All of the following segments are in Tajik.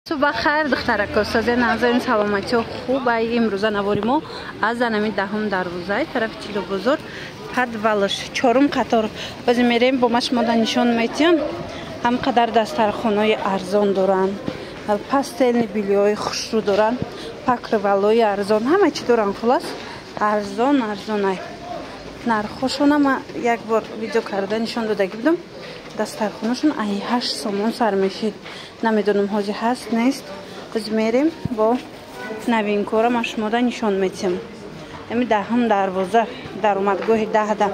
صبح خیر دخترک استاد ناظرین سلامتی و خوب ای امروزه نواری ما از زنمی دهم دروازه طرف چیلو بزرگ подвалش چهارم قطار باز میریم با مش ماده نشان میتیم هم قدر دسترخوانای ارزان دارن پاستل بیلیای خوش رو دارن پاکروالای ارزان همه چی دارن خلاص ارزان ای نرخشون هم یک بار ویدیو کرده نشان داده بودم دسترخوانشون ای 8 سومون سر میشید نمیدونم حاجی هست نیست باز میریم با نوین کارم اشماده نشان میتیم امی دهم دروازه در اومدگاه 10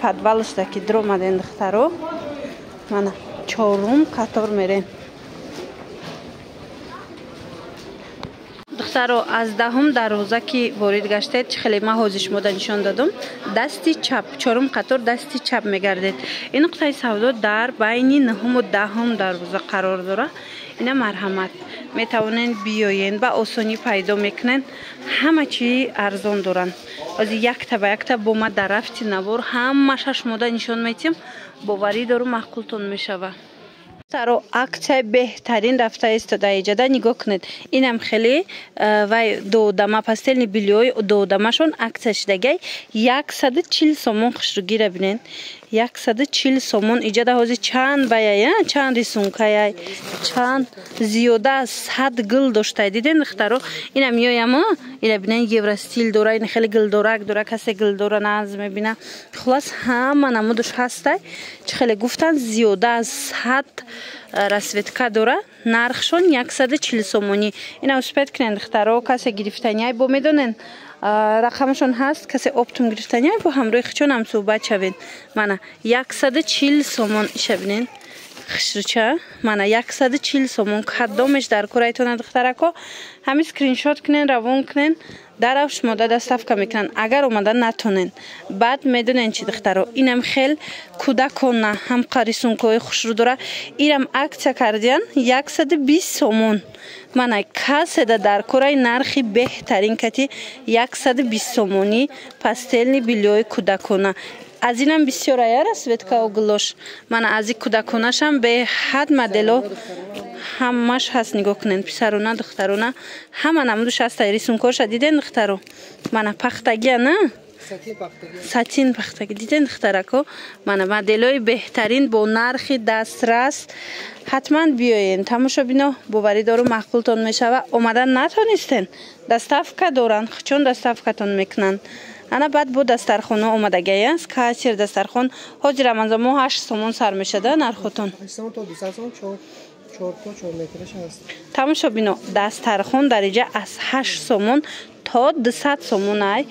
подвалش ده که در اومدن دخترو من چهارم قطار میریم دخترو از دهم دروازه که وارد گشتید خیلی ما حوزش ماده نشان دادم دستی چپ چهارم قطار دستی چپ میگردید این نقطه سودا در بین نهم و دهم دروازه قرار داره اینا مرحمت میتونین بیاین با آسانی پیدا میکنن همه چی ارزان دارن از یک تا به یک تا با ما در رفت نوار همه شش ماده نشان میتیم باوری دارو معقولتون میشوه سرو اکچه بهترین رفته است ایجاده نگاه کنید اینم خیلی و دو دمه پاستل بیلیوی دو دمشون اکچش دیگه 140 سومون خوش رو گیره بینین 140 سومون ایجاده حوزی چند بیایه چند ریسونکه چند زیاده 100 گل داشته دیدین دخترو اینم میایم اینا بینین یورو استیل دوره این خیلی گل دوره کسی گل دوره ناز میبینه خلاص همه نمودش هسته چه خیلی گفتن زیاده از 100 رسویتکا دوره نرخشون 140 سومونی اینا اسپیت کنن دخترو کسی گرفتنی با میدونن رقمشون هست کسی اپتوم گرفتنی با همراه خچون هم صحبت شوین من 140 سومون شبینین خشرچه من 140 سومون کدامش در کورایتون دخترکو همین اسکرین شات کنین روان کنین درش ماده دستفکا میکنن اگر اومدن نتونن بعد میدونن چی دخترو اینم خیل کودکانه هم قریسونکوی خوش رو داره اینم اکچه کردین 120 سومون من کسی در کورای نرخی بهترین کتی 120 سومونی پاستل بیلیوی کودکانه از اینم بسیار ایار است ویدکا و گلوش من از این کودکانش هم به حد مدلو همش هست نگاه کنین پسرونه دخترونه همه نمودش هست ریسون کارش دیدین دخترو من پختگی نه ساتین پختگی دیدین دخترکو من مدلای بهترین با نرخی دسترس حتما بیاین تماشا بینا باوری دارو معقولتون میشوه اومدن نتونستین دستفکا دارن چون دستفکتون میکنن انا بعد بود دسترخوان اومدگی است که چیر دسترخوان حاج رمضان ما 8 سومون سر میشه ده نرختون 8 سومون تا 200 سومون 4 مترش هست تماشا بینو دسترخوان درجه از 8 سومون تا 200 سومون ای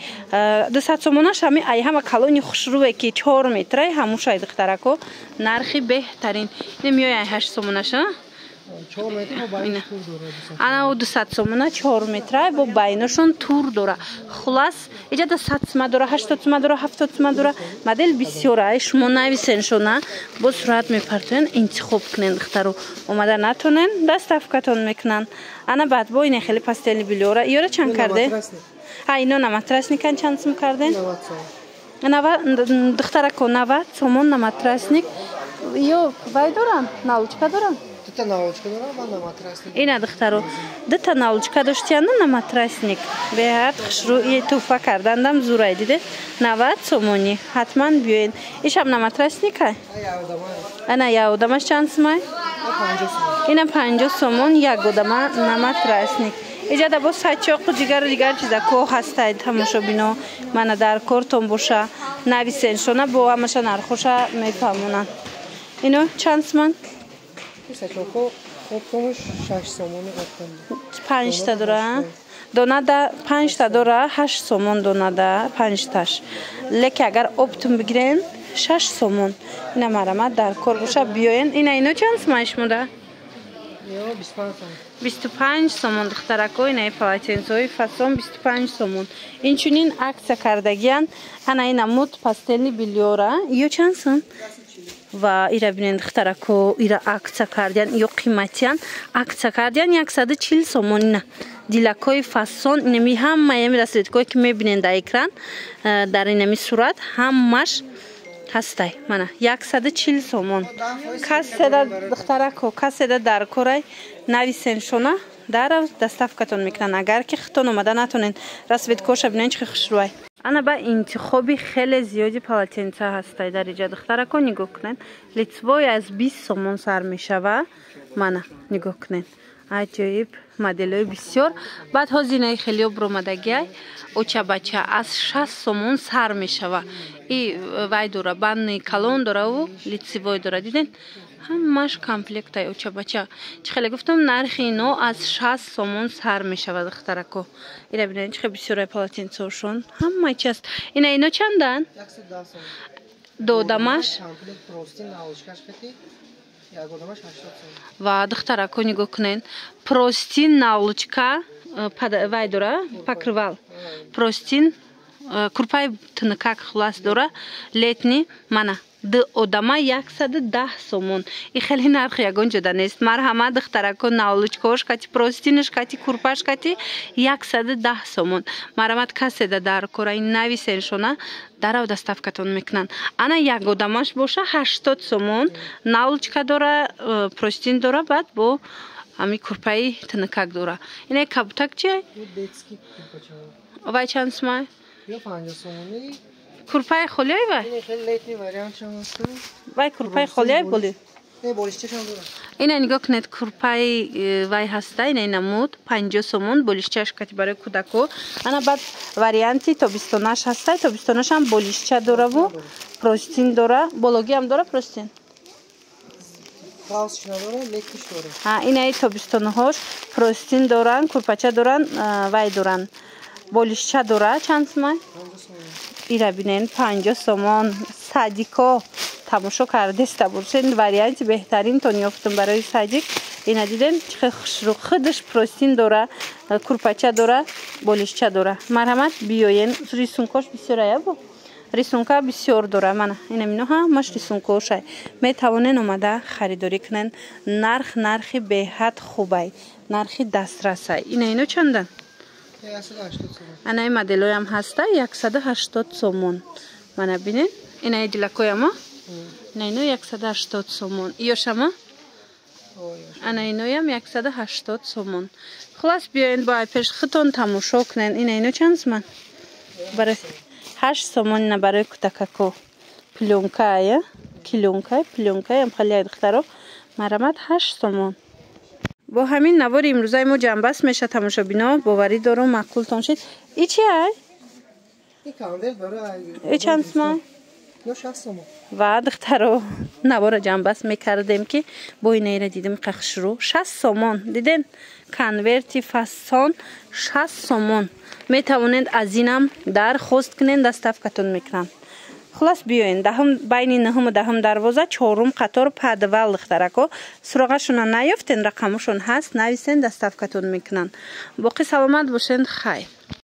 200 سومونش همه ای همه کلونی خوشروه که 4 متره هموش ای دخترکو نرخی بهترین نمیای 8 سومونش 4 متر با بین تور داره انا و 200 سومونه 4 متره با بینشون تور داره خلاص ایجا 100 سومه داره 80 سومه داره 70 سومه داره مدل بسیاره شما نویسین شونه با سرعت میپرتین انتخاب کنین دخترو اومده نتونین دست افکتون میکنن انا بعد با این خیلی پاستل بیلیوره یاره چند کرده ها اینو نمترس نیکن چند سوم کردین 90 دخترکو 90 سومون نمترسنیک یو وای دارن نالچکا دارن تا ناوچکا دارم من نماترسنیک اینا دخترو تا ناوچکا داشتیان نماترسنیک به هر خشروعی توفه کردندم زورای دیده 90 سومونی حتما بیاین ایش هم نماترسنیک های انا یا دمش چند سومای اینا 50 سومون یک دمه نماترسنیک ایجا دا با سچاق دیگر چیزا که هستید تماشا بینو من در کارتون باشه نویسین شونه با همشه نرخوشه میفهمونن اینو چند سومون سچاقو خوب کمش 6 سومون گفتم 5 تا داره دونه دا 5 تا داره 8 سومون دونه دا 5 تاش لیک اگر اپتون بگیرین 6 سومون اینا مرامت در کار باشه بیاین اینو چند سومش موده 25 سومون دخترکو اینه پلاتینزوی فاسون 25 سومون این چونین عکس کردگیان انا این نمود پاستلی بیلیوره یو چند سوم و ایره بینید دخترکو ایره عکس کردن یا قیمتیان عکس کردن 140 سومون نه دیلکای فاسون نمی هم میامی رسید که میبینید در اکران در اینمی صورت همش ҳастай мана 140 сомон касседа духтарако касседа дар корай нависен шона дарав доставкатон мекунанд агар ки хитон омада натонен расветкоша бинен чӣ хушрӯй ана ба интихоби хеле зиёди полотенца ҳастай дар иҷа духтарако нигоҳ кунед лицвой аз 20 сомон сар мешава мана нигоҳ кунед аҷоиб моделҳои бисёр баъд ҳозинаи хелио буромадагиай очабача аз 60 сомон сар мешава и вай дора банни калон дораву лицевой дора диден ҳамаш комплектаи очабача чӣ хеле гуфтам нархи ино аз 60 сомон сар мешава духтарако ира бинед чӣ хеле бисёрай полотенцаошон ҳамаи чи аст ина ино чандан додамаш ва духтарако нигоҳ кунед простин навлучка вай дора покрывал простин курпаи тинкак хулас дора летни мана ду одама 110 сомон и хеле нархи ягон ҷода нест марҳамат духтарако навлучкаош кати простинаш кати курпаш кати 110 сомон марҳамат каседа дар кораи нависен шона дарав доставкатон мекунанд ана як одамаш боша 80 сомон навлучка дора простин дора баъд бо ами курпаи тинкак дора ина кабутак чи вай чанд сомон курпаи холиай вай курпаи холиай боли ина нигоҳ кунед курпаи вай ҳаста ина намуд 50 сомон болишчааш кати барои кӯдако ана баъд варианти тобистонаш ҳастай тобистонашам болишча дораву простин дора бологиам дора простин инаи тобистонаҳош простин доранд курпача доранд вай доранд болишча дора чанд сомон ира бинен 50 сомон садико тамошо кардаста бошен варианти беҳтаринтон ёфтум барои садик ина диден чӣ хушрӯ худаш простин дора курпача дора болишча дора марҳамат биёен рисункош бисёрая бо рисунка бисёр дора мана ина мино ҳамаш рисункошай метавонен омада харидорӣ кунен нархи беҳад хубай нархи дастрасай ина ино чандан анаи моделҳоям ҳаста 180 сомон мана бинед инаи дилакоямо ина ино 180 сомон иёшамо ана иноям 180 сомон хулас биёед ба пеш хитон тамошо кунен ина ино чанд сомон барои 8 сомон ина барои кӯтакако плёнкая плёнкаям халиай духтаро марҳамат 8 сомон бо ҳамин навори имрӯзаи мо ҷамъбаст меша тамошобино боварӣ дорум маъқултон шид и чи ай и чанд сомон ва духтаро навора ҷамъбаст мекардем ки бо инаира дидем қахшурӯ 60 сомон диден конверти фасон 60 сомон метавонед аз инам дархост кунен доставкатон мекунанд хулас биёен байни 9 10 дарвоза 4 қатор падвал духтарако суроғашона наёфтен рақамошон ҳаст нависен доставкатон мекунанд боқи саломат бошен хайр